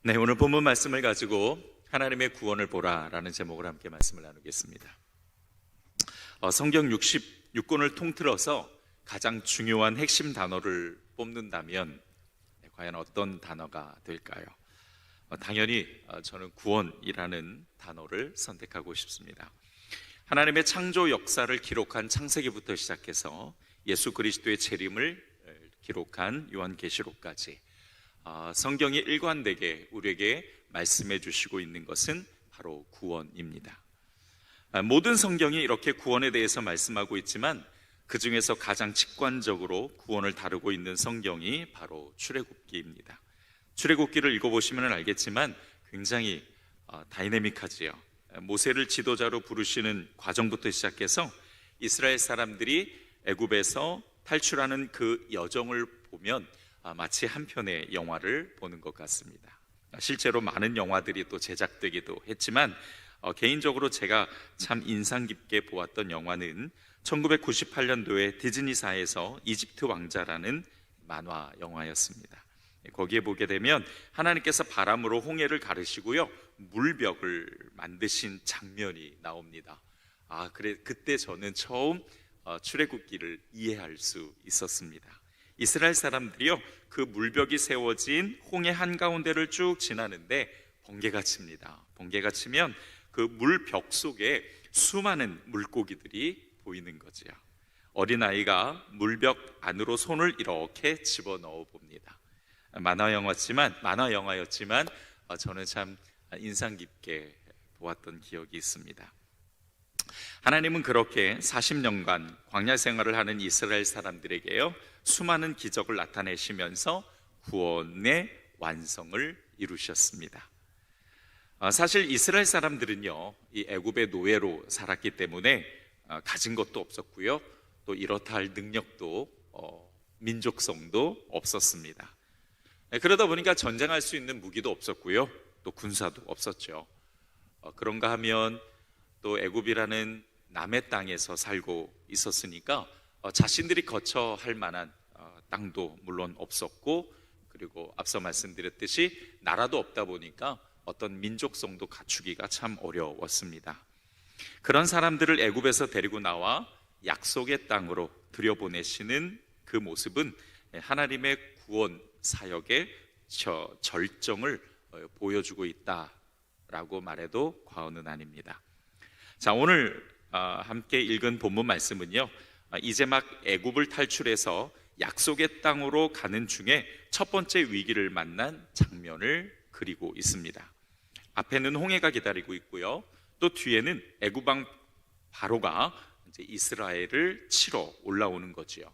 네, 오늘 본문 말씀을 가지고 하나님의 구원을 보라라는 제목으로 함께 말씀을 나누겠습니다. 성경 66권을 통틀어서 가장 중요한 핵심 단어를 뽑는다면 과연 어떤 단어가 될까요? 당연히 저는 구원이라는 단어를 선택하고 싶습니다. 하나님의 창조 역사를 기록한 창세기부터 시작해서 예수 그리스도의 재림을 기록한 요한계시록까지 성경이 일관되게 우리에게 말씀해 주시고 있는 것은 바로 구원입니다. 모든 성경이 이렇게 구원에 대해서 말씀하고 있지만 그 중에서 가장 직관적으로 구원을 다루고 있는 성경이 바로 출애굽기입니다. 출애굽기를 읽어보시면 알겠지만 굉장히 다이내믹하지요. 모세를 지도자로 부르시는 과정부터 시작해서 이스라엘 사람들이 애굽에서 탈출하는 그 여정을 보면 마치 한 편의 영화를 보는 것 같습니다. 실제로 많은 영화들이 또 제작되기도 했지만 개인적으로 제가 참 인상 깊게 보았던 영화는 1998년도에 디즈니사에서 이집트 왕자라는 만화 영화였습니다. 거기에 보게 되면 하나님께서 바람으로 홍해를 가르시고요, 물벽을 만드신 장면이 나옵니다. 그때 저는 처음 출애굽기를 이해할 수 있었습니다. 이스라엘 사람들이요, 그 물벽이 세워진 홍해 한가운데를 쭉 지나는데 번개가 칩니다. 번개가 치면 그 물벽 속에 수많은 물고기들이 보이는 거지요. 어린아이가 물벽 안으로 손을 이렇게 집어넣어 봅니다. 만화 영화였지만 저는 참 인상 깊게 보았던 기억이 있습니다. 하나님은 그렇게 40년간 광야 생활을 하는 이스라엘 사람들에게요, 수많은 기적을 나타내시면서 구원의 완성을 이루셨습니다. 사실 이스라엘 사람들은요, 이 애굽의 노예로 살았기 때문에 가진 것도 없었고요, 또 이렇다 할 능력도 민족성도 없었습니다. 그러다 보니까 전쟁할 수 있는 무기도 없었고요, 또 군사도 없었죠. 그런가 하면 또 애굽이라는 남의 땅에서 살고 있었으니까 자신들이 거처할 만한 땅도 물론 없었고, 그리고 앞서 말씀드렸듯이 나라도 없다 보니까 어떤 민족성도 갖추기가 참 어려웠습니다. 그런 사람들을 애굽에서 데리고 나와 약속의 땅으로 들여보내시는 그 모습은 하나님의 구원 사역의 절정을 보여주고 있다라고 말해도 과언은 아닙니다. 자, 오늘 함께 읽은 본문 말씀은요, 이제 막 애굽을 탈출해서 약속의 땅으로 가는 중에 첫 번째 위기를 만난 장면을 그리고 있습니다. 앞에는 홍해가 기다리고 있고요, 또 뒤에는 애굽 왕 바로가 이제 이스라엘을 치러 올라오는 거지요.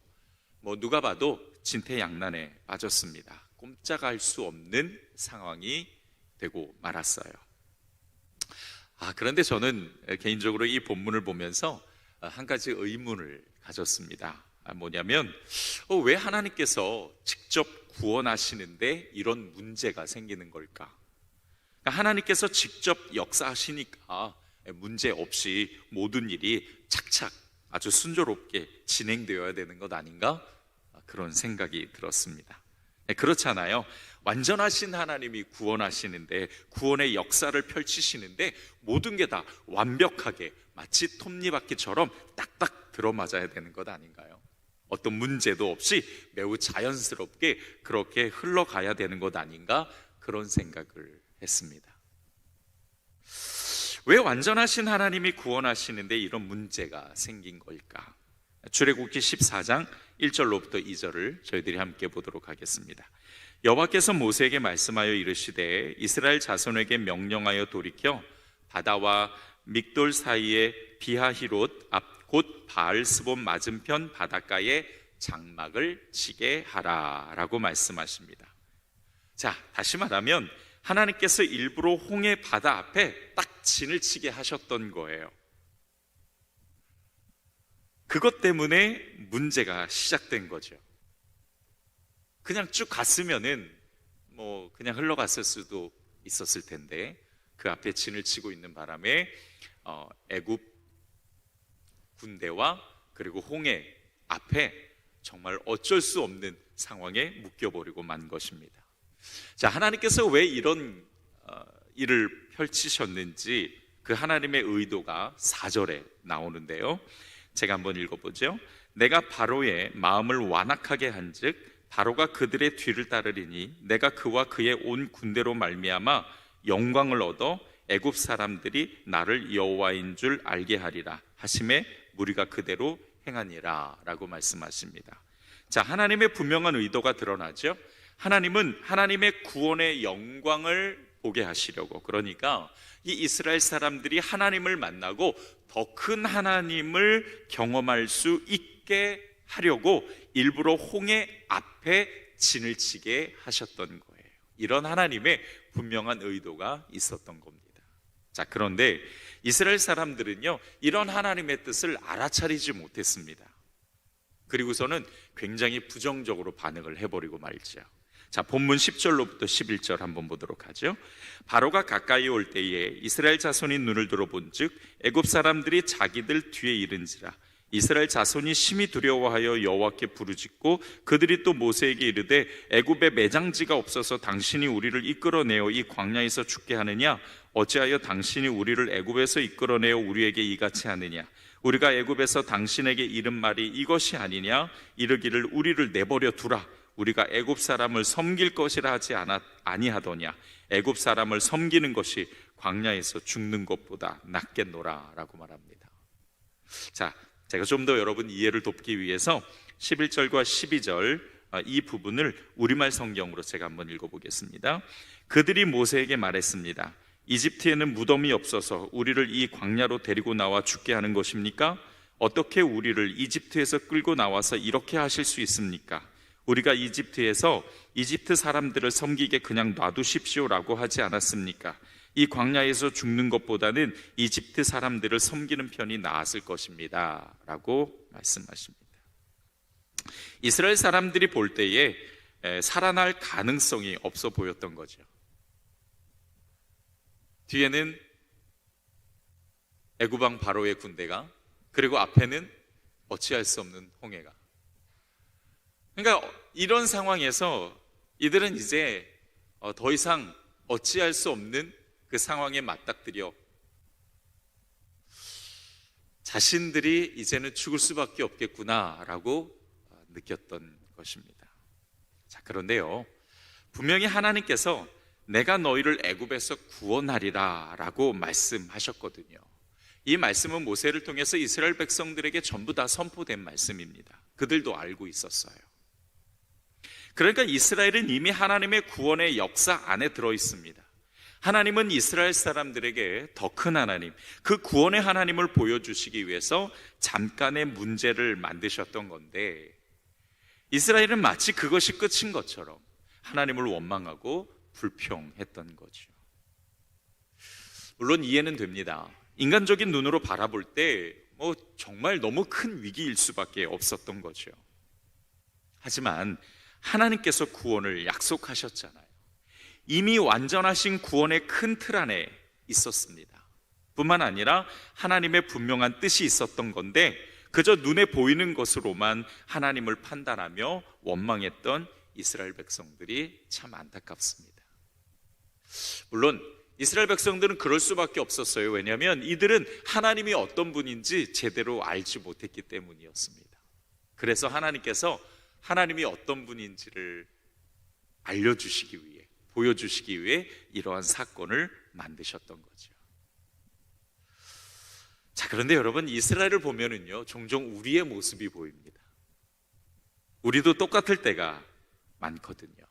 누가 봐도 진퇴양난에 빠졌습니다. 꼼짝할 수 없는 상황이 되고 말았어요. 그런데 저는 개인적으로 이 본문을 보면서 한 가지 의문을 가졌습니다. 뭐냐면 왜 하나님께서 직접 구원하시는데 이런 문제가 생기는 걸까? 하나님께서 직접 역사하시니까 문제 없이 모든 일이 착착 아주 순조롭게 진행되어야 되는 것 아닌가? 그런 생각이 들었습니다. 그렇잖아요. 완전하신 하나님이 구원하시는데, 구원의 역사를 펼치시는데 모든 게 다 완벽하게 마치 톱니바퀴처럼 딱딱 들어맞아야 되는 것 아닌가요? 어떤 문제도 없이 매우 자연스럽게 그렇게 흘러가야 되는 것 아닌가? 그런 생각을 했습니다. 왜 완전하신 하나님이 구원하시는데 이런 문제가 생긴 걸까? 출애굽기 14장 1절로부터 2절을 저희들이 함께 보도록 하겠습니다. 여호와께서 모세에게 말씀하여 이르시되 이스라엘 자손에게 명령하여 돌이켜 바다와 믹돌 사이에 비하히롯 앞 곧 바알스본 맞은편 바닷가에 장막을 치게 하라 라고 말씀하십니다. 자, 다시 말하면 하나님께서 일부러 홍해 바다 앞에 딱 진을 치게 하셨던 거예요. 그것 때문에 문제가 시작된 거죠. 그냥 쭉 갔으면은 그냥 흘러갔을 수도 있었을 텐데 그 앞에 진을 치고 있는 바람에 애굽 군대와 그리고 홍해 앞에 정말 어쩔 수 없는 상황에 묶여버리고 만 것입니다. 자, 하나님께서 왜 이런 일을 펼치셨는지 그 하나님의 의도가 4절에 나오는데요. 제가 한번 읽어보죠. 내가 바로의 마음을 완악하게 한즉 바로가 그들의 뒤를 따르리니 내가 그와 그의 온 군대로 말미암아 영광을 얻어 애굽 사람들이 나를 여호와인 줄 알게 하리라 하심에 무리가 그대로 행하니라 라고 말씀하십니다. 자, 하나님의 분명한 의도가 드러나죠. 하나님은 하나님의 구원의 영광을 보게 하시려고, 그러니까 이 이스라엘 사람들이 하나님을 만나고 더 큰 하나님을 경험할 수 있게 하려고 일부러 홍해 앞에 진을 치게 하셨던 거예요. 이런 하나님의 분명한 의도가 있었던 겁니다. 자, 그런데 이스라엘 사람들은요, 이런 하나님의 뜻을 알아차리지 못했습니다. 그리고서는 굉장히 부정적으로 반응을 해버리고 말죠. 자, 본문 10절로부터 11절 한번 보도록 하죠. 바로가 가까이 올 때에 이스라엘 자손이 눈을 들어본즉 애굽 사람들이 자기들 뒤에 이른지라. 이스라엘 자손이 심히 두려워하여 여호와께 부르짖고 그들이 또 모세에게 이르되 애굽에 매장지가 없어서 당신이 우리를 이끌어내어 이 광야에서 죽게 하느냐? 어찌하여 당신이 우리를 애굽에서 이끌어내어 우리에게 이같이 하느냐? 우리가 애굽에서 당신에게 이른 말이 이것이 아니냐? 이르기를 우리를 내버려 두라. 우리가 애굽 사람을 섬길 것이라 하지 아니하더냐? 애굽 사람을 섬기는 것이 광야에서 죽는 것보다 낫겠노라 라고 말합니다. 자, 제가 좀 더 여러분 이해를 돕기 위해서 11절과 12절 이 부분을 우리말 성경으로 제가 한번 읽어보겠습니다. 그들이 모세에게 말했습니다. 이집트에는 무덤이 없어서 우리를 이 광야로 데리고 나와 죽게 하는 것입니까? 어떻게 우리를 이집트에서 끌고 나와서 이렇게 하실 수 있습니까? 우리가 이집트에서 이집트 사람들을 섬기게 그냥 놔두십시오라고 하지 않았습니까? 이 광야에서 죽는 것보다는 이집트 사람들을 섬기는 편이 나았을 것입니다 라고 말씀하십니다. 이스라엘 사람들이 볼 때에 살아날 가능성이 없어 보였던 거죠. 뒤에는 애굽 왕 바로의 군대가, 그리고 앞에는 어찌할 수 없는 홍해가. 그러니까 이런 상황에서 이들은 이제 더 이상 어찌할 수 없는 그 상황에 맞닥뜨려 자신들이 이제는 죽을 수밖에 없겠구나라고 느꼈던 것입니다. 자, 그런데요, 분명히 하나님께서 내가 너희를 애굽에서 구원하리라 라고 말씀하셨거든요. 이 말씀은 모세를 통해서 이스라엘 백성들에게 전부 다 선포된 말씀입니다. 그들도 알고 있었어요. 그러니까 이스라엘은 이미 하나님의 구원의 역사 안에 들어 있습니다. 하나님은 이스라엘 사람들에게 더 큰 하나님, 그 구원의 하나님을 보여주시기 위해서 잠깐의 문제를 만드셨던 건데, 이스라엘은 마치 그것이 끝인 것처럼 하나님을 원망하고 불평했던 거죠. 물론 이해는 됩니다. 인간적인 눈으로 바라볼 때 정말 너무 큰 위기일 수밖에 없었던 거죠. 하지만 하나님께서 구원을 약속하셨잖아요. 이미 완전하신 구원의 큰 틀 안에 있었습니다. 뿐만 아니라 하나님의 분명한 뜻이 있었던 건데, 그저 눈에 보이는 것으로만 하나님을 판단하며 원망했던 이스라엘 백성들이 참 안타깝습니다. 물론 이스라엘 백성들은 그럴 수밖에 없었어요. 왜냐하면 이들은 하나님이 어떤 분인지 제대로 알지 못했기 때문이었습니다. 그래서 하나님께서 하나님이 어떤 분인지를 알려주시기 위해, 보여주시기 위해 이러한 사건을 만드셨던 거죠. 자, 그런데 여러분, 이스라엘을 보면은요, 종종 우리의 모습이 보입니다. 우리도 똑같을 때가 많거든요.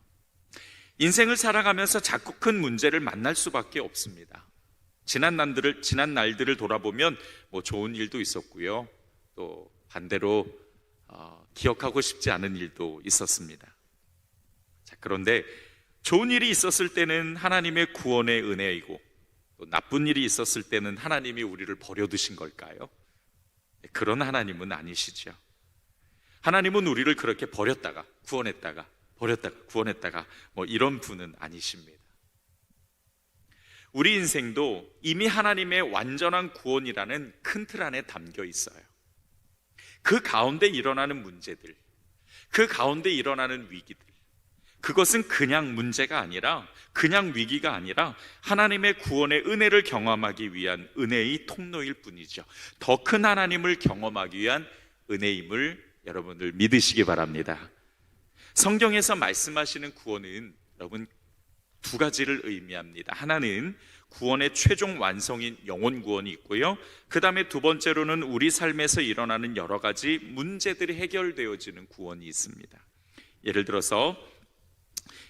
인생을 살아가면서 자꾸 큰 문제를 만날 수밖에 없습니다. 지난 날들을 돌아보면 좋은 일도 있었고요, 또 반대로 기억하고 싶지 않은 일도 있었습니다. 자, 그런데 좋은 일이 있었을 때는 하나님의 구원의 은혜이고, 또 나쁜 일이 있었을 때는 하나님이 우리를 버려두신 걸까요? 그런 하나님은 아니시죠. 하나님은 우리를 그렇게 버렸다가 구원했다가 버렸다가 구원했다가 이런 분은 아니십니다. 우리 인생도 이미 하나님의 완전한 구원이라는 큰 틀 안에 담겨 있어요. 그 가운데 일어나는 문제들, 그 가운데 일어나는 위기들, 그것은 그냥 문제가 아니라, 그냥 위기가 아니라 하나님의 구원의 은혜를 경험하기 위한 은혜의 통로일 뿐이죠. 더 큰 하나님을 경험하기 위한 은혜임을 여러분들 믿으시기 바랍니다. 성경에서 말씀하시는 구원은 여러분 두 가지를 의미합니다. 하나는 구원의 최종 완성인 영혼 구원이 있고요, 그 다음에 두 번째로는 우리 삶에서 일어나는 여러 가지 문제들이 해결되어지는 구원이 있습니다. 예를 들어서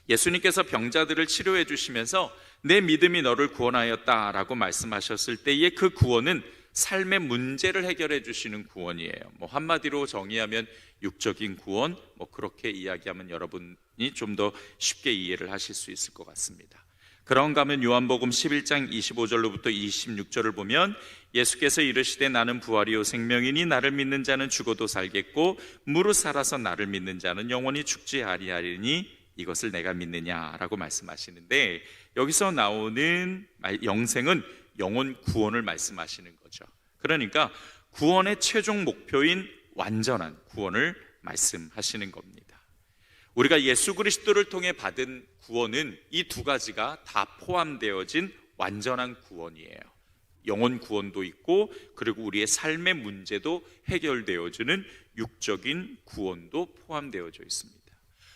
예수님께서 병자들을 치료해 주시면서 내 믿음이 너를 구원하였다 라고 말씀하셨을 때의 그 구원은 삶의 문제를 해결해 주시는 구원이에요. 한마디로 정의하면 육적인 구원, 그렇게 이야기하면 여러분이 좀 더 쉽게 이해를 하실 수 있을 것 같습니다. 그런가 하면 요한복음 11장 25절로부터 26절을 보면 예수께서 이르시되 나는 부활이요 생명이니 나를 믿는 자는 죽어도 살겠고 무릇 살아서 나를 믿는 자는 영원히 죽지 아니하리니 이것을 내가 믿느냐라고 말씀하시는데, 여기서 나오는 영생은 영혼 구원을 말씀하시는 거죠. 그러니까 구원의 최종 목표인 완전한 구원을 말씀하시는 겁니다. 우리가 예수 그리스도를 통해 받은 구원은 이 두 가지가 다 포함되어진 완전한 구원이에요. 영혼 구원도 있고, 그리고 우리의 삶의 문제도 해결되어주는 육적인 구원도 포함되어져 있습니다.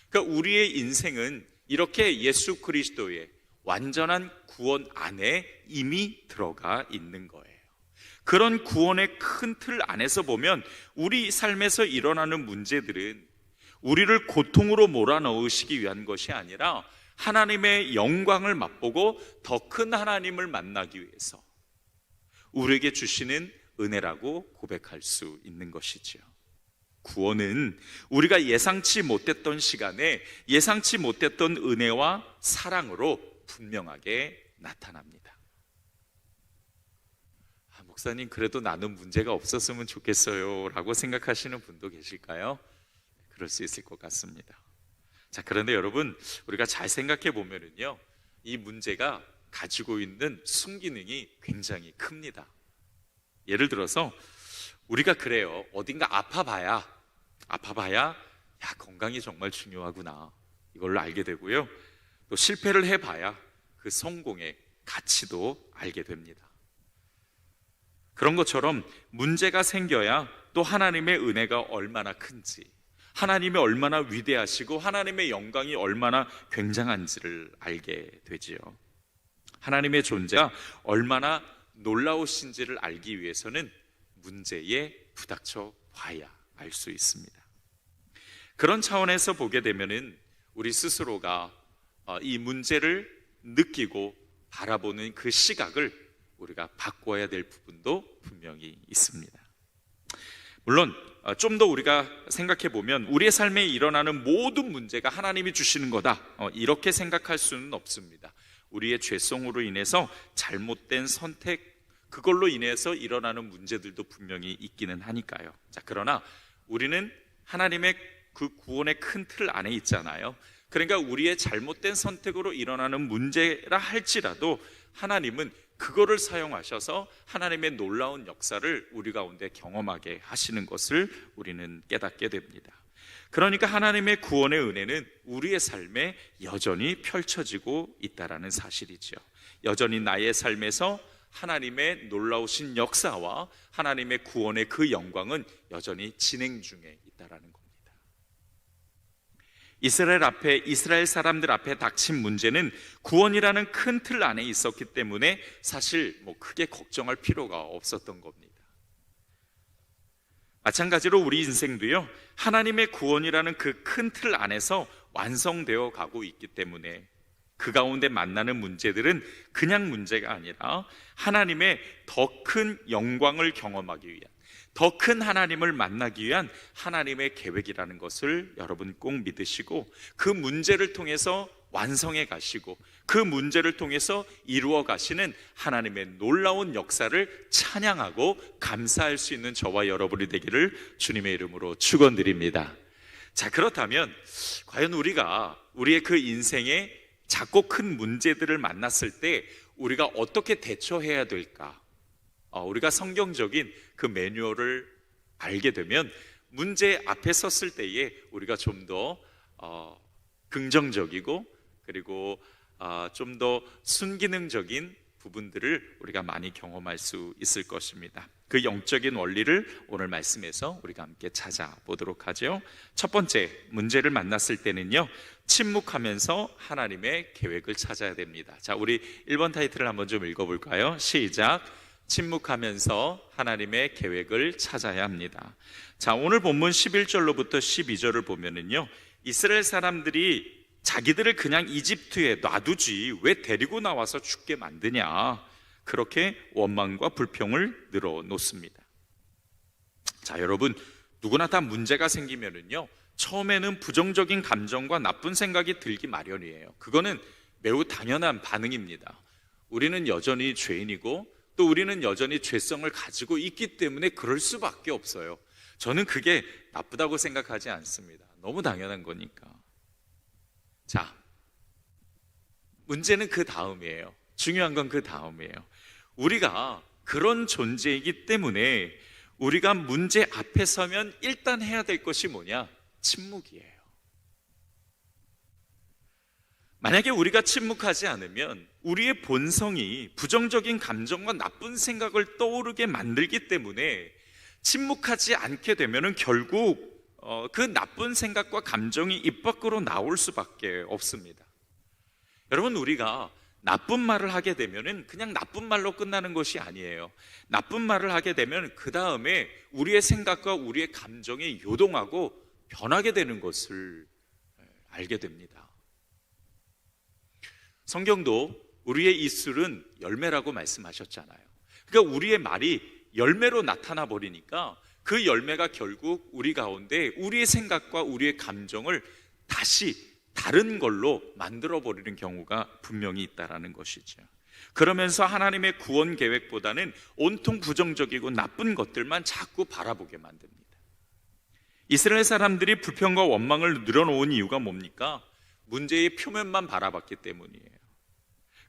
그러니까 우리의 인생은 이렇게 예수 그리스도의 완전한 구원 안에 이미 들어가 있는 거예요. 그런 구원의 큰 틀 안에서 보면 우리 삶에서 일어나는 문제들은 우리를 고통으로 몰아넣으시기 위한 것이 아니라 하나님의 영광을 맛보고 더 큰 하나님을 만나기 위해서 우리에게 주시는 은혜라고 고백할 수 있는 것이죠. 구원은 우리가 예상치 못했던 시간에 예상치 못했던 은혜와 사랑으로 분명하게 나타납니다. 목사님, 그래도 나는 문제가 없었으면 좋겠어요 라고 생각하시는 분도 계실까요? 그럴 수 있을 것 같습니다. 자, 그런데 여러분, 우리가 잘 생각해 보면은요, 이 문제가 가지고 있는 순기능이 굉장히 큽니다. 예를 들어서 우리가 그래요. 어딘가 아파봐야 야, 건강이 정말 중요하구나, 이걸로 알게 되고요, 또 실패를 해봐야 그 성공의 가치도 알게 됩니다. 그런 것처럼 문제가 생겨야 또 하나님의 은혜가 얼마나 큰지, 하나님이 얼마나 위대하시고 하나님의 영광이 얼마나 굉장한지를 알게 되지요. 하나님의 존재가 얼마나 놀라우신지를 알기 위해서는 문제에 부닥쳐 봐야 알 수 있습니다. 그런 차원에서 보게 되면은 우리 스스로가 이 문제를 느끼고 바라보는 그 시각을 우리가 바꿔야 될 부분도 분명히 있습니다. 물론 좀 더 우리가 생각해 보면 우리의 삶에 일어나는 모든 문제가 하나님이 주시는 거다, 이렇게 생각할 수는 없습니다. 우리의 죄성으로 인해서 잘못된 선택, 그걸로 인해서 일어나는 문제들도 분명히 있기는 하니까요. 자, 그러나 우리는 하나님의 그 구원의 큰 틀 안에 있잖아요. 그러니까 우리의 잘못된 선택으로 일어나는 문제라 할지라도 하나님은 그거를 사용하셔서 하나님의 놀라운 역사를 우리 가운데 경험하게 하시는 것을 우리는 깨닫게 됩니다. 그러니까 하나님의 구원의 은혜는 우리의 삶에 여전히 펼쳐지고 있다는 사실이죠. 여전히 나의 삶에서 하나님의 놀라우신 역사와 하나님의 구원의 그 영광은 여전히 진행 중에 있다는 겁니다. 이스라엘 사람들 앞에 닥친 문제는 구원이라는 큰 틀 안에 있었기 때문에 사실 크게 걱정할 필요가 없었던 겁니다. 마찬가지로 우리 인생도요, 하나님의 구원이라는 그 큰 틀 안에서 완성되어 가고 있기 때문에 그 가운데 만나는 문제들은 그냥 문제가 아니라 하나님의 더 큰 영광을 경험하기 위한, 더 큰 하나님을 만나기 위한 하나님의 계획이라는 것을 여러분 꼭 믿으시고, 그 문제를 통해서 완성해 가시고 그 문제를 통해서 이루어 가시는 하나님의 놀라운 역사를 찬양하고 감사할 수 있는 저와 여러분이 되기를 주님의 이름으로 축원드립니다. 자, 그렇다면 과연 우리가 우리의 그 인생에 작고 큰 문제들을 만났을 때 우리가 어떻게 대처해야 될까? 우리가 성경적인 그 매뉴얼을 알게 되면 문제 앞에 섰을 때에 우리가 좀 더 긍정적이고 그리고 좀 더 순기능적인 부분들을 우리가 많이 경험할 수 있을 것입니다. 그 영적인 원리를 오늘 말씀에서 우리가 함께 찾아보도록 하죠. 첫 번째, 문제를 만났을 때는요, 침묵하면서 하나님의 계획을 찾아야 됩니다. 자, 우리 1번 타이틀을 한번 좀 읽어볼까요? 시작. 침묵하면서 하나님의 계획을 찾아야 합니다. 자, 오늘 본문 11절로부터 12절을 보면은요, 이스라엘 사람들이 자기들을 그냥 이집트에 놔두지 왜 데리고 나와서 죽게 만드냐, 그렇게 원망과 불평을 늘어놓습니다. 자, 여러분, 누구나 다 문제가 생기면은요, 처음에는 부정적인 감정과 나쁜 생각이 들기 마련이에요. 그거는 매우 당연한 반응입니다. 우리는 여전히 죄인이고 또 우리는 여전히 죄성을 가지고 있기 때문에 그럴 수밖에 없어요. 저는 그게 나쁘다고 생각하지 않습니다. 너무 당연한 거니까. 자, 문제는 그 다음이에요. 중요한 건 그 다음이에요. 우리가 그런 존재이기 때문에 우리가 문제 앞에 서면 일단 해야 될 것이 뭐냐? 침묵이에요. 만약에 우리가 침묵하지 않으면 우리의 본성이 부정적인 감정과 나쁜 생각을 떠오르게 만들기 때문에 침묵하지 않게 되면 결국 그 나쁜 생각과 감정이 입 밖으로 나올 수밖에 없습니다. 여러분, 우리가 나쁜 말을 하게 되면 그냥 나쁜 말로 끝나는 것이 아니에요. 나쁜 말을 하게 되면 그 다음에 우리의 생각과 우리의 감정이 요동하고 변하게 되는 것을 알게 됩니다. 성경도 우리의 입술은 열매라고 말씀하셨잖아요. 그러니까 우리의 말이 열매로 나타나 버리니까 그 열매가 결국 우리 가운데 우리의 생각과 우리의 감정을 다시 다른 걸로 만들어 버리는 경우가 분명히 있다라는 것이죠. 그러면서 하나님의 구원 계획보다는 온통 부정적이고 나쁜 것들만 자꾸 바라보게 만듭니다. 이스라엘 사람들이 불평과 원망을 늘어놓은 이유가 뭡니까? 문제의 표면만 바라봤기 때문이에요.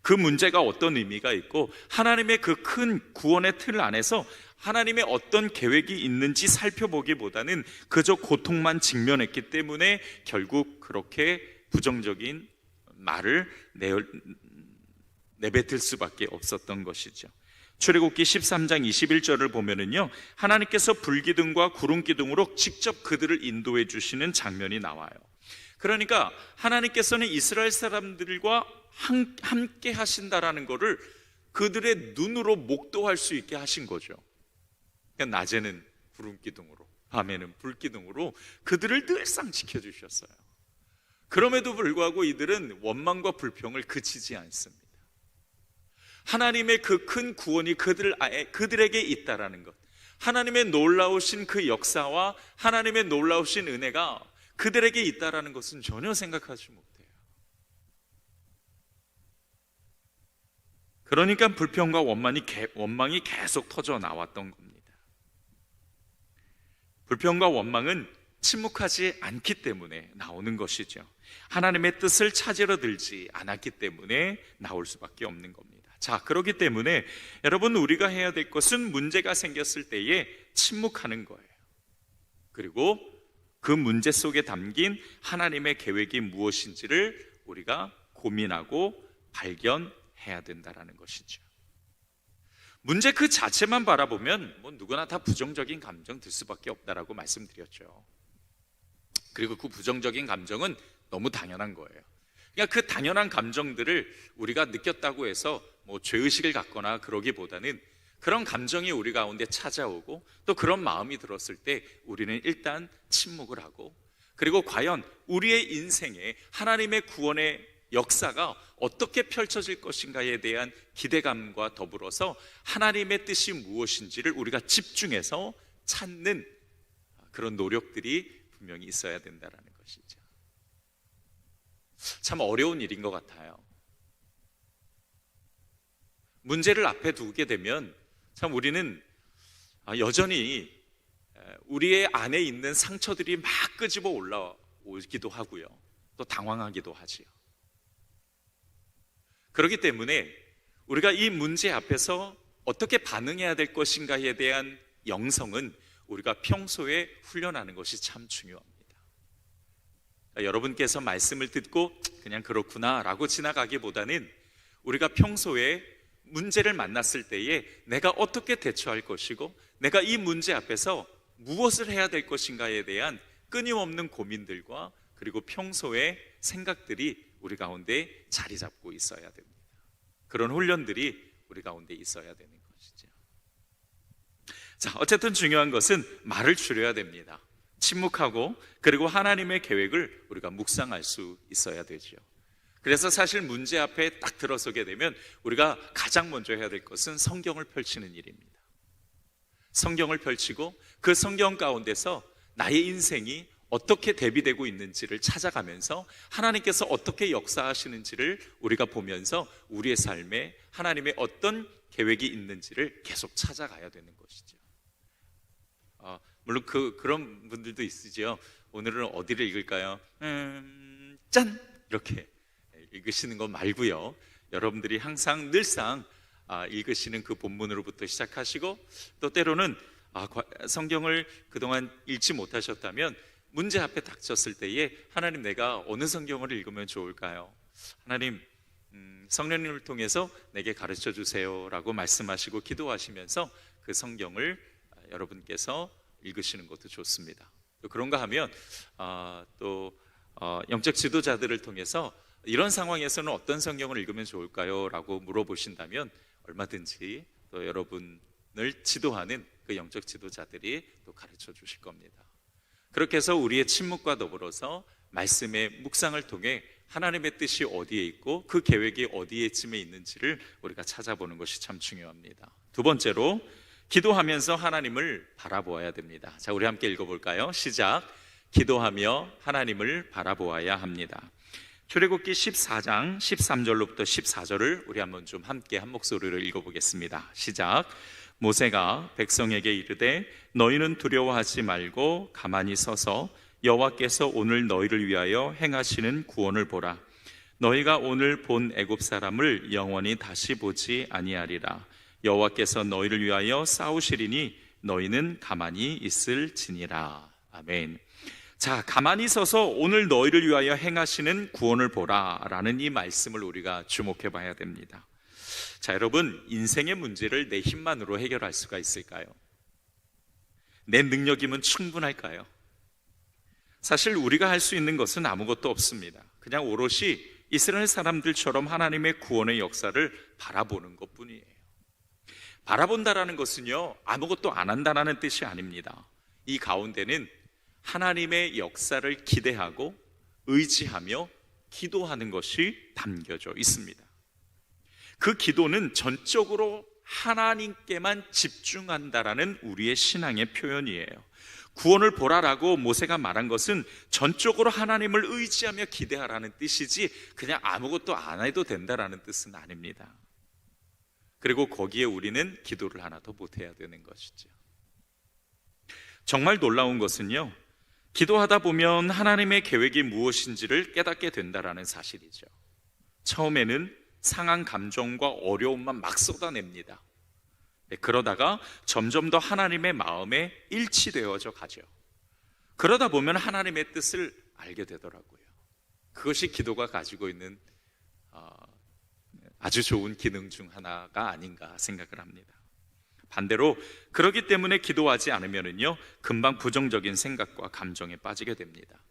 그 문제가 어떤 의미가 있고 하나님의 그 큰 구원의 틀 안에서 하나님의 어떤 계획이 있는지 살펴보기보다는 그저 고통만 직면했기 때문에 결국 그렇게 부정적인 말을 내뱉을 수밖에 없었던 것이죠. 출애굽기 13장 21절을 보면은요, 하나님께서 불기둥과 구름기둥으로 직접 그들을 인도해 주시는 장면이 나와요. 그러니까 하나님께서는 이스라엘 사람들과 함께 하신다라는 것을 그들의 눈으로 목도할 수 있게 하신 거죠. 그러니까 낮에는 구름기둥으로, 밤에는 불기둥으로 그들을 늘상 지켜주셨어요. 그럼에도 불구하고 이들은 원망과 불평을 그치지 않습니다. 하나님의 그 큰 구원이 그들에게 있다라는 것, 하나님의 놀라우신 그 역사와 하나님의 놀라우신 은혜가 그들에게 있다라는 것은 전혀 생각하지 못해요. 그러니까 불평과 원망이 계속 터져 나왔던 겁니다. 불평과 원망은 침묵하지 않기 때문에 나오는 것이죠. 하나님의 뜻을 찾으러 들지 않았기 때문에 나올 수밖에 없는 겁니다. 자, 그렇기 때문에 여러분, 우리가 해야 될 것은 문제가 생겼을 때에 침묵하는 거예요. 그리고 그 문제 속에 담긴 하나님의 계획이 무엇인지를 우리가 고민하고 발견해야 된다는 것이죠. 문제 그 자체만 바라보면 누구나 다 부정적인 감정 들 수밖에 없다라고 말씀드렸죠. 그리고 그 부정적인 감정은 너무 당연한 거예요. 그러니까 그 당연한 감정들을 우리가 느꼈다고 해서 죄의식을 갖거나 그러기보다는 그런 감정이 우리 가운데 찾아오고 또 그런 마음이 들었을 때 우리는 일단 침묵을 하고, 그리고 과연 우리의 인생에 하나님의 구원의 역사가 어떻게 펼쳐질 것인가에 대한 기대감과 더불어서 하나님의 뜻이 무엇인지를 우리가 집중해서 찾는 그런 노력들이 분명히 있어야 된다는 것이죠. 참 어려운 일인 것 같아요. 문제를 앞에 두게 되면 참 우리는 여전히 우리의 안에 있는 상처들이 막 끄집어 올라오기도 하고요, 또 당황하기도 하지요. 그렇기 때문에 우리가 이 문제 앞에서 어떻게 반응해야 될 것인가에 대한 영성은 우리가 평소에 훈련하는 것이 참 중요합니다. 여러분께서 말씀을 듣고 그냥 그렇구나 라고 지나가기보다는 우리가 평소에 문제를 만났을 때에 내가 어떻게 대처할 것이고 내가 이 문제 앞에서 무엇을 해야 될 것인가에 대한 끊임없는 고민들과 그리고 평소의 생각들이 우리 가운데 자리 잡고 있어야 됩니다. 그런 훈련들이 우리 가운데 있어야 되는 것이죠. 자, 어쨌든 중요한 것은 말을 줄여야 됩니다. 침묵하고 그리고 하나님의 계획을 우리가 묵상할 수 있어야 되죠. 그래서 사실 문제 앞에 딱 들어서게 되면 우리가 가장 먼저 해야 될 것은 성경을 펼치는 일입니다. 성경을 펼치고 그 성경 가운데서 나의 인생이 어떻게 대비되고 있는지를 찾아가면서 하나님께서 어떻게 역사하시는지를 우리가 보면서 우리의 삶에 하나님의 어떤 계획이 있는지를 계속 찾아가야 되는 것이죠. 물론 그런 분들도 있으죠. 오늘은 어디를 읽을까요? 짠! 이렇게 읽으시는 거 말고요. 여러분들이 항상 늘상 읽으시는 그 본문으로부터 시작하시고 또 때로는 성경을 그동안 읽지 못하셨다면 문제 앞에 닥쳤을 때에 하나님 내가 어느 성경을 읽으면 좋을까요? 하나님 성령님을 통해서 내게 가르쳐 주세요 라고 말씀하시고 기도하시면서 그 성경을 여러분께서 읽으시는 것도 좋습니다. 또 그런가 하면 영적 지도자들을 통해서 이런 상황에서는 어떤 성경을 읽으면 좋을까요? 라고 물어보신다면 얼마든지 또 여러분을 지도하는 그 영적 지도자들이 또 가르쳐 주실 겁니다. 그렇게 해서 우리의 침묵과 더불어서 말씀의 묵상을 통해 하나님의 뜻이 어디에 있고 그 계획이 어디에쯤에 있는지를 우리가 찾아보는 것이 참 중요합니다. 두 번째로 기도하면서 하나님을 바라보아야 됩니다. 자, 우리 함께 읽어볼까요? 시작. 기도하며 하나님을 바라보아야 합니다. 출애굽기 14장 13절로부터 14절을 우리 한번 좀 함께 한 목소리로 읽어보겠습니다. 시작. 모세가 백성에게 이르되 너희는 두려워하지 말고 가만히 서서 여호와께서 오늘 너희를 위하여 행하시는 구원을 보라. 너희가 오늘 본 애굽 사람을 영원히 다시 보지 아니하리라. 여호와께서 너희를 위하여 싸우시리니 너희는 가만히 있을지니라. 아멘. 자, 가만히 서서 오늘 너희를 위하여 행하시는 구원을 보라 라는 이 말씀을 우리가 주목해 봐야 됩니다. 자, 여러분, 인생의 문제를 내 힘만으로 해결할 수가 있을까요? 내 능력이면 충분할까요? 사실 우리가 할 수 있는 것은 아무것도 없습니다. 그냥 오롯이 이스라엘 사람들처럼 하나님의 구원의 역사를 바라보는 것뿐이에요. 바라본다라는 것은요, 아무것도 안 한다라는 뜻이 아닙니다. 이 가운데는 하나님의 역사를 기대하고 의지하며 기도하는 것이 담겨져 있습니다. 그 기도는 전적으로 하나님께만 집중한다라는 우리의 신앙의 표현이에요. 구원을 보라라고 모세가 말한 것은 전적으로 하나님을 의지하며 기대하라는 뜻이지 그냥 아무것도 안 해도 된다라는 뜻은 아닙니다. 그리고 거기에 우리는 기도를 하나 더 못해야 되는 것이죠. 정말 놀라운 것은요, 기도하다 보면 하나님의 계획이 무엇인지를 깨닫게 된다라는 사실이죠. 처음에는 상한 감정과 어려움만 막 쏟아냅니다. 그러다가 점점 더 하나님의 마음에 일치되어져 가죠. 그러다 보면 하나님의 뜻을 알게 되더라고요. 그것이 기도가 가지고 있는 아주 좋은 기능 중 하나가 아닌가 생각을 합니다. 반대로 그렇기 때문에 기도하지 않으면요, 금방 부정적인 생각과 감정에 빠지게 됩니다.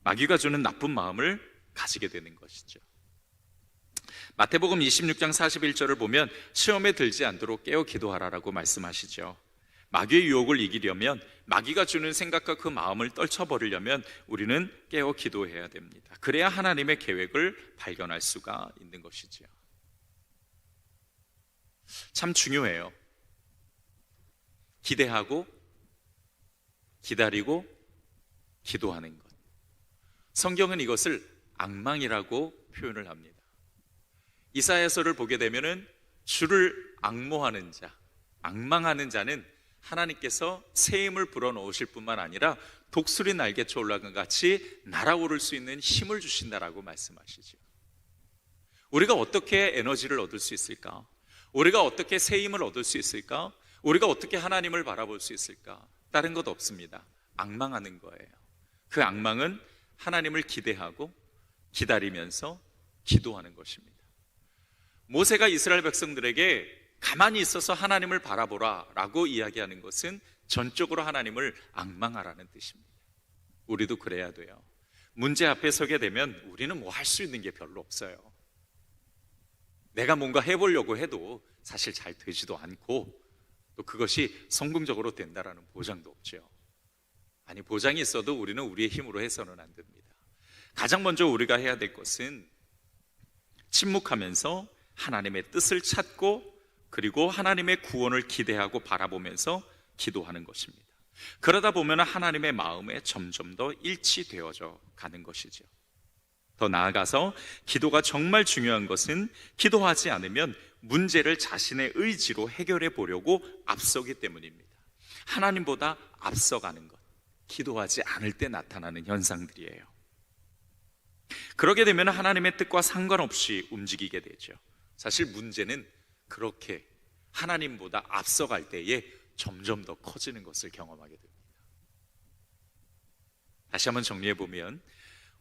마귀가 주는 나쁜 마음을 가지게 되는 것이죠. 마태복음 26장 41절을 보면 시험에 들지 않도록 깨어 기도하라라고 말씀하시죠. 마귀의 유혹을 이기려면, 마귀가 주는 생각과 그 마음을 떨쳐버리려면 우리는 깨어 기도해야 됩니다. 그래야 하나님의 계획을 발견할 수가 있는 것이죠. 참 중요해요. 기대하고 기다리고 기도하는 것. 성경은 이것을 앙망이라고 표현을 합니다. 이사야서를 보게 되면은 주를 앙모하는 자, 앙망하는 자는 하나님께서 새 힘을 불어넣으실 뿐만 아니라 독수리 날개쳐 올라간 같이 날아오를 수 있는 힘을 주신다라고 말씀하시죠. 우리가 어떻게 에너지를 얻을 수 있을까? 우리가 어떻게 새 힘을 얻을 수 있을까? 우리가 어떻게 하나님을 바라볼 수 있을까? 다른 것 없습니다. 앙망하는 거예요. 그 앙망은 하나님을 기대하고 기다리면서 기도하는 것입니다. 모세가 이스라엘 백성들에게 가만히 있어서 하나님을 바라보라 라고 이야기하는 것은 전적으로 하나님을 앙망하라는 뜻입니다. 우리도 그래야 돼요. 문제 앞에 서게 되면 우리는 뭐 할 수 있는 게 별로 없어요. 내가 뭔가 해보려고 해도 사실 잘 되지도 않고 또 그것이 성공적으로 된다라는 보장도 없죠. 아니, 보장이 있어도 우리는 우리의 힘으로 해서는 안 됩니다. 가장 먼저 우리가 해야 될 것은 침묵하면서 하나님의 뜻을 찾고 그리고 하나님의 구원을 기대하고 바라보면서 기도하는 것입니다. 그러다 보면 하나님의 마음에 점점 더 일치되어져 가는 것이죠. 더 나아가서 기도가 정말 중요한 것은 기도하지 않으면 문제를 자신의 의지로 해결해 보려고 앞서기 때문입니다. 하나님보다 앞서가는 것, 기도하지 않을 때 나타나는 현상들이에요. 그러게 되면 하나님의 뜻과 상관없이 움직이게 되죠. 사실 문제는 그렇게 하나님보다 앞서갈 때에 점점 더 커지는 것을 경험하게 됩니다. 다시 한번 정리해 보면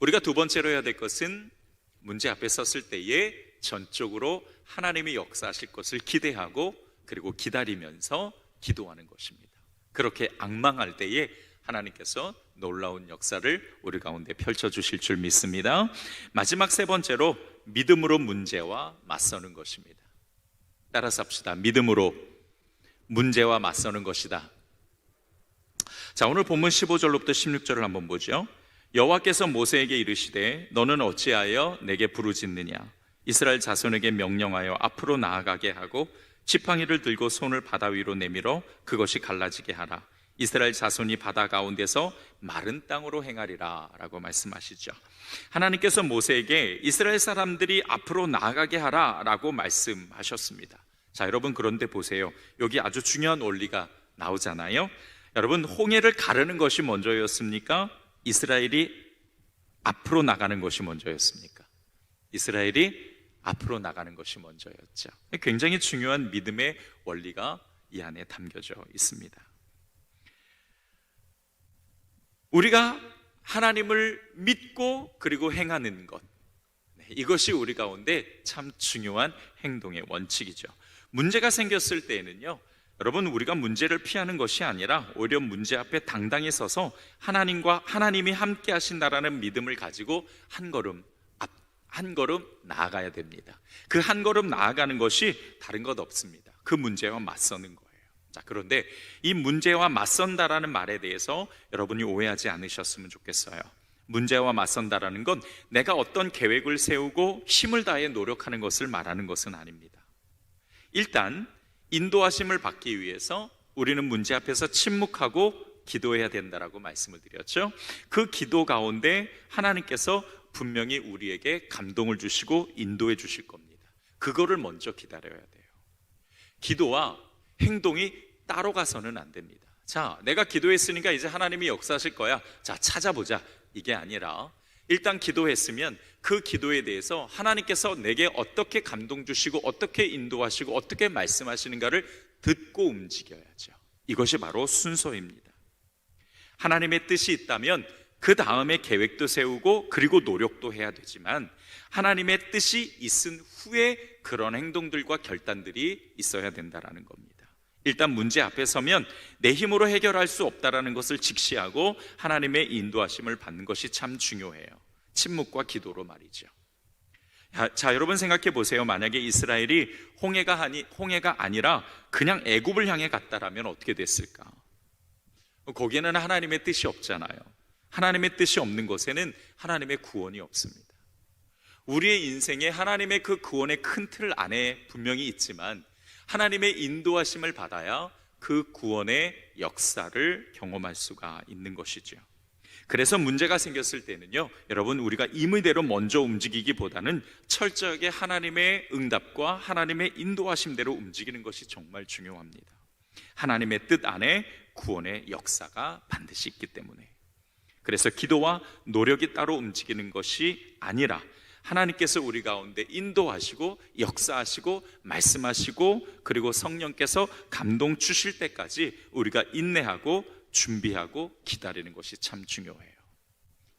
우리가 두 번째로 해야 될 것은 문제 앞에 섰을 때에 전적으로 하나님이 역사하실 것을 기대하고 그리고 기다리면서 기도하는 것입니다. 그렇게 앙망할 때에 하나님께서 놀라운 역사를 우리 가운데 펼쳐주실 줄 믿습니다. 마지막 세 번째로 믿음으로 문제와 맞서는 것입니다. 따라서 합시다. 믿음으로 문제와 맞서는 것이다. 자, 오늘 본문 15절로부터 16절을 한번 보죠. 여호와께서 모세에게 이르시되 너는 어찌하여 내게 부르짖느냐. 이스라엘 자손에게 명령하여 앞으로 나아가게 하고 지팡이를 들고 손을 바다 위로 내밀어 그것이 갈라지게 하라. 이스라엘 자손이 바다 가운데서 마른 땅으로 행하리라 라고 말씀하시죠. 하나님께서 모세에게 이스라엘 사람들이 앞으로 나아가게 하라 라고 말씀하셨습니다. 자, 여러분, 그런데 보세요. 여기 아주 중요한 원리가 나오잖아요. 여러분, 홍해를 가르는 것이 먼저였습니까? 이스라엘이 앞으로 나가는 것이 먼저였습니까? 이스라엘이 앞으로 나가는 것이 먼저였죠. 굉장히 중요한 믿음의 원리가 이 안에 담겨져 있습니다. 우리가 하나님을 믿고 그리고 행하는 것, 이것이 우리 가운데 참 중요한 행동의 원칙이죠. 문제가 생겼을 때에는요, 여러분, 우리가 문제를 피하는 것이 아니라 오히려 문제 앞에 당당히 서서 하나님이 함께 하신다라는 믿음을 가지고 한 걸음 나아가야 됩니다. 그 한 걸음 나아가는 것이 다른 것 없습니다. 그 문제와 맞서는 거예요. 자, 그런데 이 문제와 맞선다라는 말에 대해서 여러분이 오해하지 않으셨으면 좋겠어요. 문제와 맞선다라는 건 내가 어떤 계획을 세우고 힘을 다해 노력하는 것을 말하는 것은 아닙니다. 일단 인도하심을 받기 위해서 우리는 문제 앞에서 침묵하고 기도해야 된다라고 말씀을 드렸죠. 그 기도 가운데 하나님께서 분명히 우리에게 감동을 주시고 인도해 주실 겁니다. 그거를 먼저 기다려야 돼요. 기도와 행동이 따로 가서는 안 됩니다. 자, 내가 기도했으니까 이제 하나님이 역사하실 거야. 자, 찾아보자. 이게 아니라 일단 기도했으면 그 기도에 대해서 하나님께서 내게 어떻게 감동 주시고 어떻게 인도하시고 어떻게 말씀하시는가를 듣고 움직여야죠. 이것이 바로 순서입니다. 하나님의 뜻이 있다면 그 다음에 계획도 세우고 그리고 노력도 해야 되지만 하나님의 뜻이 있은 후에 그런 행동들과 결단들이 있어야 된다는 겁니다. 일단 문제 앞에 서면 내 힘으로 해결할 수 없다는 것을 직시하고 하나님의 인도하심을 받는 것이 참 중요해요. 침묵과 기도로 말이죠. 자, 여러분 생각해 보세요. 만약에 이스라엘이 홍해가 아니라 그냥 애굽을 향해 갔다라면 어떻게 됐을까? 거기에는 하나님의 뜻이 없잖아요. 하나님의 뜻이 없는 곳에는 하나님의 구원이 없습니다. 우리의 인생에 하나님의 그 구원의 큰 틀 안에 분명히 있지만 하나님의 인도하심을 받아야 그 구원의 역사를 경험할 수가 있는 것이죠. 그래서 문제가 생겼을 때는요, 여러분, 우리가 임의대로 먼저 움직이기보다는 철저하게 하나님의 응답과 하나님의 인도하심대로 움직이는 것이 정말 중요합니다. 하나님의 뜻 안에 구원의 역사가 반드시 있기 때문에. 그래서 기도와 노력이 따로 움직이는 것이 아니라 하나님께서 우리 가운데 인도하시고 역사하시고 말씀하시고 그리고 성령께서 감동 주실 때까지 우리가 인내하고 준비하고 기다리는 것이 참 중요해요.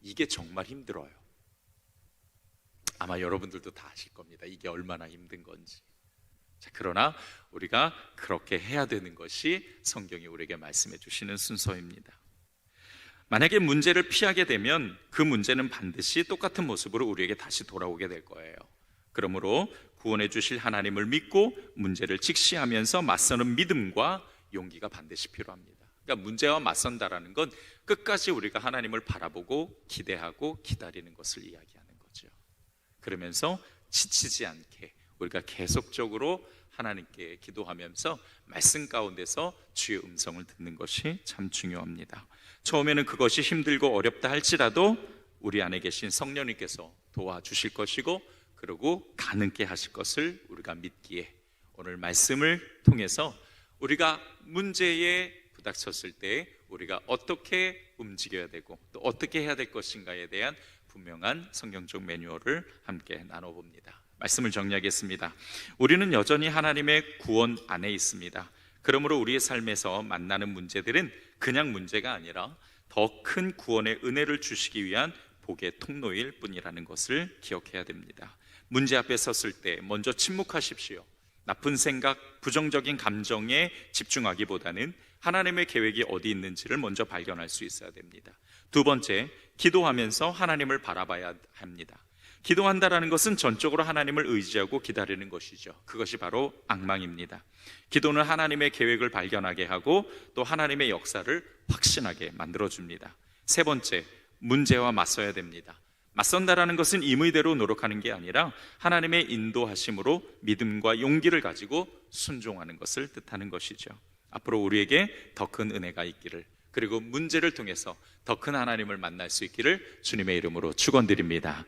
이게 정말 힘들어요. 아마 여러분들도 다 아실 겁니다. 이게 얼마나 힘든 건지. 자, 그러나 우리가 그렇게 해야 되는 것이 성경이 우리에게 말씀해 주시는 순서입니다. 만약에 문제를 피하게 되면 그 문제는 반드시 똑같은 모습으로 우리에게 다시 돌아오게 될 거예요. 그러므로 구원해 주실 하나님을 믿고 문제를 직시하면서 맞서는 믿음과 용기가 반드시 필요합니다. 그러니까 문제와 맞선다라는 건 끝까지 우리가 하나님을 바라보고 기대하고 기다리는 것을 이야기하는 거죠. 그러면서 지치지 않게 우리가 계속적으로 하나님께 기도하면서 말씀 가운데서 주의 음성을 듣는 것이 참 중요합니다. 처음에는 그것이 힘들고 어렵다 할지라도 우리 안에 계신 성령님께서 도와주실 것이고, 그리고 가능케 하실 것을 우리가 믿기에 오늘 말씀을 통해서 우리가 문제에 부닥쳤을 때 우리가 어떻게 움직여야 되고 또 어떻게 해야 될 것인가에 대한 분명한 성경적 매뉴얼을 함께 나눠봅니다. 말씀을 정리하겠습니다. 우리는 여전히 하나님의 구원 안에 있습니다. 그러므로 우리의 삶에서 만나는 문제들은 그냥 문제가 아니라 더 큰 구원의 은혜를 주시기 위한 복의 통로일 뿐이라는 것을 기억해야 됩니다. 문제 앞에 섰을 때 먼저 침묵하십시오. 나쁜 생각, 부정적인 감정에 집중하기보다는 하나님의 계획이 어디 있는지를 먼저 발견할 수 있어야 됩니다. 두 번째, 기도하면서 하나님을 바라봐야 합니다. 기도한다라는 것은 전적으로 하나님을 의지하고 기다리는 것이죠. 그것이 바로 앙망입니다. 기도는 하나님의 계획을 발견하게 하고 또 하나님의 역사를 확신하게 만들어줍니다. 세 번째, 문제와 맞서야 됩니다. 맞선다라는 것은 임의대로 노력하는 게 아니라 하나님의 인도하심으로 믿음과 용기를 가지고 순종하는 것을 뜻하는 것이죠. 앞으로 우리에게 더 큰 은혜가 있기를, 그리고 문제를 통해서 더 큰 하나님을 만날 수 있기를 주님의 이름으로 축원드립니다.